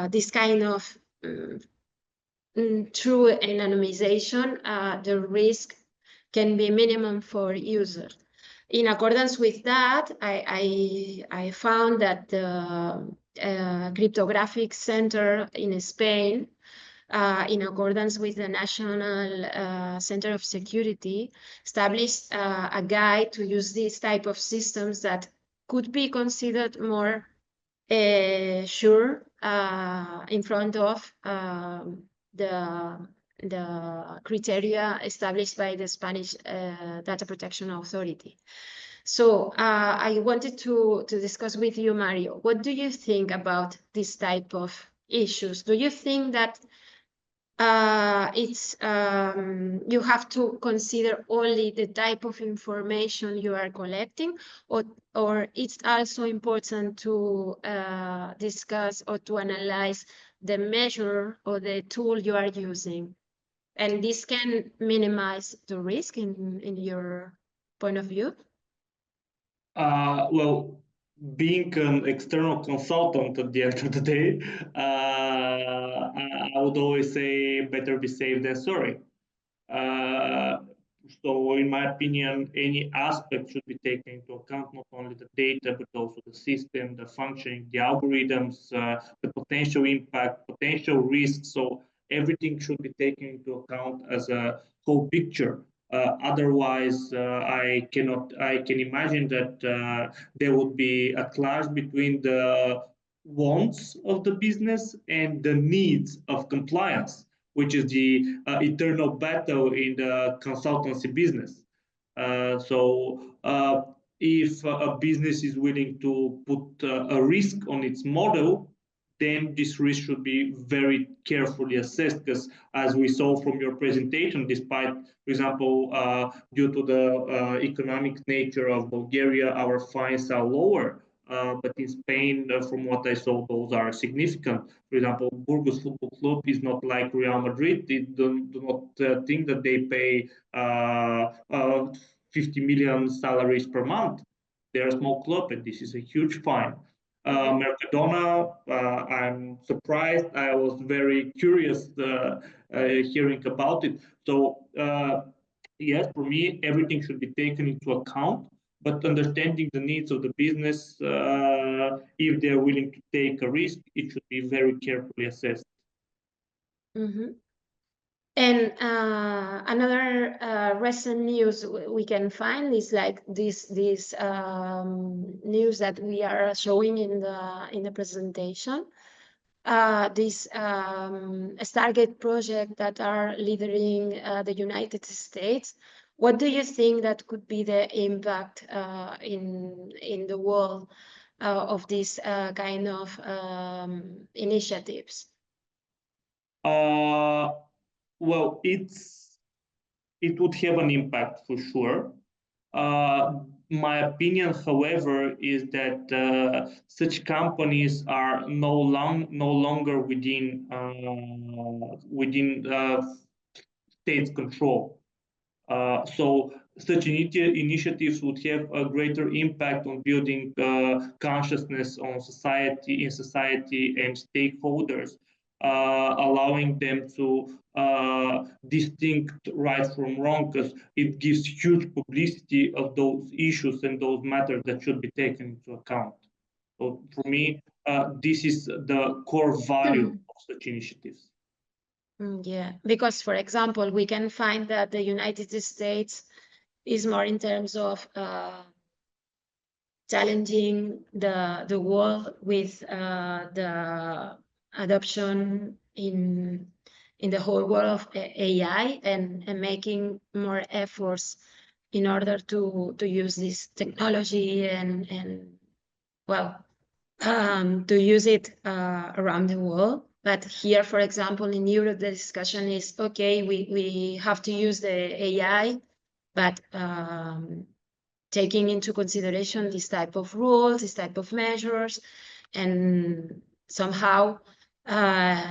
this kind of through anonymization, the risk can be minimum for users. In accordance with that, I found that the cryptographic center in Spain, in accordance with the National Center of Security, established a guide to use these type of systems that could be considered more sure in front of the criteria established by the Spanish Data Protection Authority. So I wanted to discuss with you, Mario, what do you think about this type of issues? Do you think that you have to consider only the type of information you are collecting, or it's also important to discuss or to analyze the measure or the tool you are using? And this can minimize the risk in your point of view? Well, being an external consultant at the end of the day, I would always say better be safe than sorry. Uh, so, in my opinion, any aspect should be taken into account, not only the data, but also the system, the functioning, the algorithms, the potential impact, potential risks. So, everything should be taken into account as a whole picture. Otherwise, I can imagine that there would be a clash between the wants of the business and the needs of compliance, which is the eternal battle in the consultancy business. So if a business is willing to put a risk on its model, then this risk should be very carefully assessed, because as we saw from your presentation, despite, for example, due to the economic nature of Bulgaria, our fines are lower. But in Spain, from what I saw, those are significant. For example, Burgos Football Club is not like Real Madrid. They do not think that they pay 50 million salaries per month. They're a small club, and this is a huge fine. Mercadona, I'm surprised. I was very curious hearing about it. So, yes, for me, everything should be taken into account, but understanding the needs of the business, if they're willing to take a risk, it should be very carefully assessed. Mm-hmm. And another recent news we can find is like this news that we are showing in the presentation. This Stargate project that are leading the United States. What do you think that could be the impact in the world of this kind of initiatives? Well, it would have an impact for sure. My opinion, however, is that such companies are no longer within state's control. So such initiatives would have a greater impact on building consciousness on society, in society and stakeholders, allowing them to distinct right from wrong, because it gives huge publicity of those issues and those matters that should be taken into account. So for me, this is the core value of such initiatives. Yeah, because for example, we can find that the United States is more in terms of challenging the world with the adoption in the whole world of AI, and making more efforts in order to use this technology and well, to use it around the world. But here, for example, in Europe, the discussion is, okay, we have to use the AI, but taking into consideration this type of rules, this type of measures, and somehow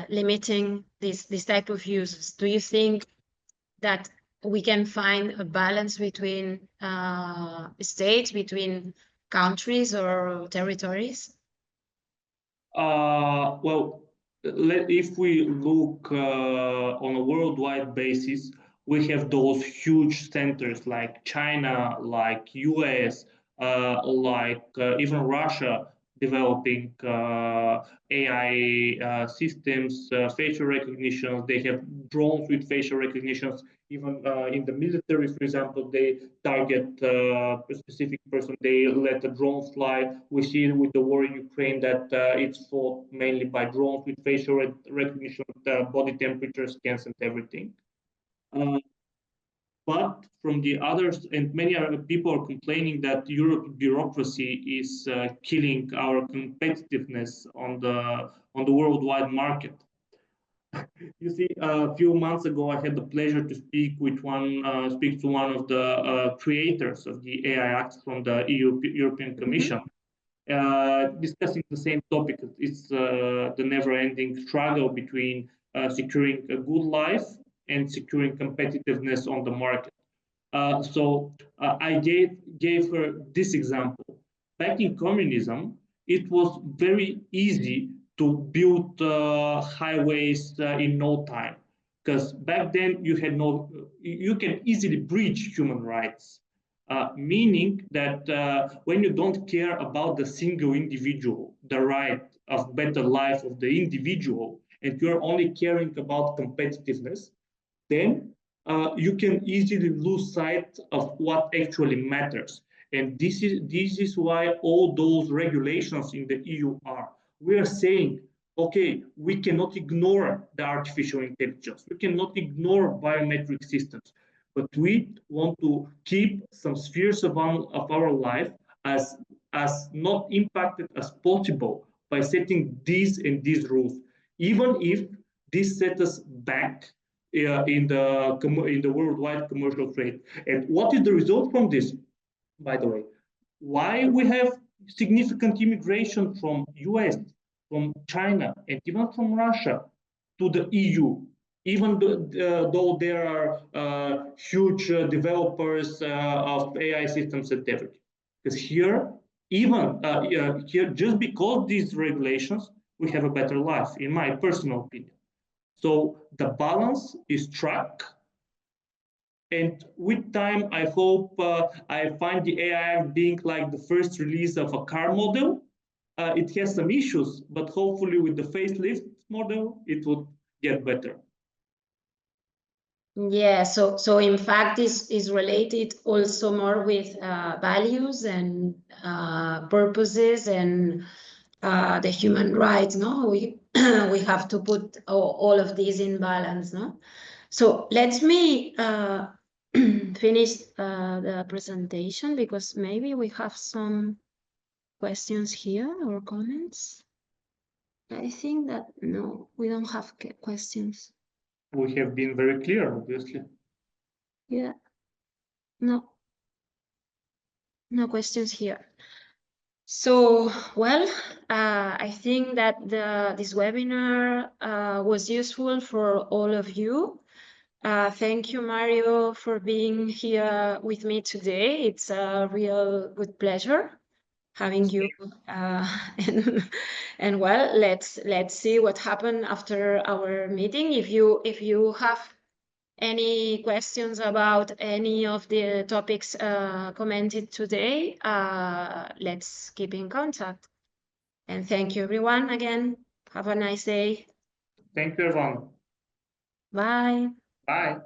limiting this type of uses. Do you think that we can find a balance between states, between countries or territories? Well, if we look on a worldwide basis, we have those huge centers like China, like US, even Russia developing AI systems, facial recognition. They have drones with facial recognitions. Even in the military, for example, they target a specific person. They let a drone fly. We see with the war in Ukraine that it's fought mainly by drones with facial recognition, body temperature scans, and everything. But from the others, and many other people are complaining that Europe bureaucracy is killing our competitiveness on the worldwide market. You see, a few months ago, I had the pleasure to speak to one of the creators of the AI Act from the European Commission, discussing the same topic. It's the never-ending struggle between securing a good life and securing competitiveness on the market. I gave her this example. Back in communism, it was very easy to build highways in no time, because back then you can easily breach human rights, meaning that when you don't care about the single individual, the right of better life of the individual, and you're only caring about competitiveness, then you can easily lose sight of what actually matters. And this is why all those regulations in the EU are. We are saying, okay, we cannot ignore the artificial intelligence. We cannot ignore biometric systems, but we want to keep some spheres of our life as not impacted as possible by setting these and these rules, even if this set us back in the worldwide commercial trade. And what is the result from this, by the way? Why we have significant immigration from US, from China, and even from Russia to the EU, even though there are huge developers of AI systems and everything. Because here, here, just because these regulations, we have a better life, in my personal opinion. So the balance is struck. And with time, I hope I find the AI being like the first release of a car model. It has some issues, but hopefully with the facelift model, it would get better. Yeah, so in fact, this is related also more with values and purposes and the human rights, no? We have to put all of these in balance, no? So let me finish the presentation, because maybe we have some questions here or comments. I think that no, we don't have questions. We have been very clear, obviously. Yeah, no questions here. So, well, I think that this webinar was useful for all of you. Thank you, Mario, for being here with me today. It's a real good pleasure having you. And well, let's see what happened after our meeting. If you have any questions about any of the topics commented today, let's keep in contact. And thank you, everyone, again. Have a nice day. Thank you, everyone. Bye. Bye.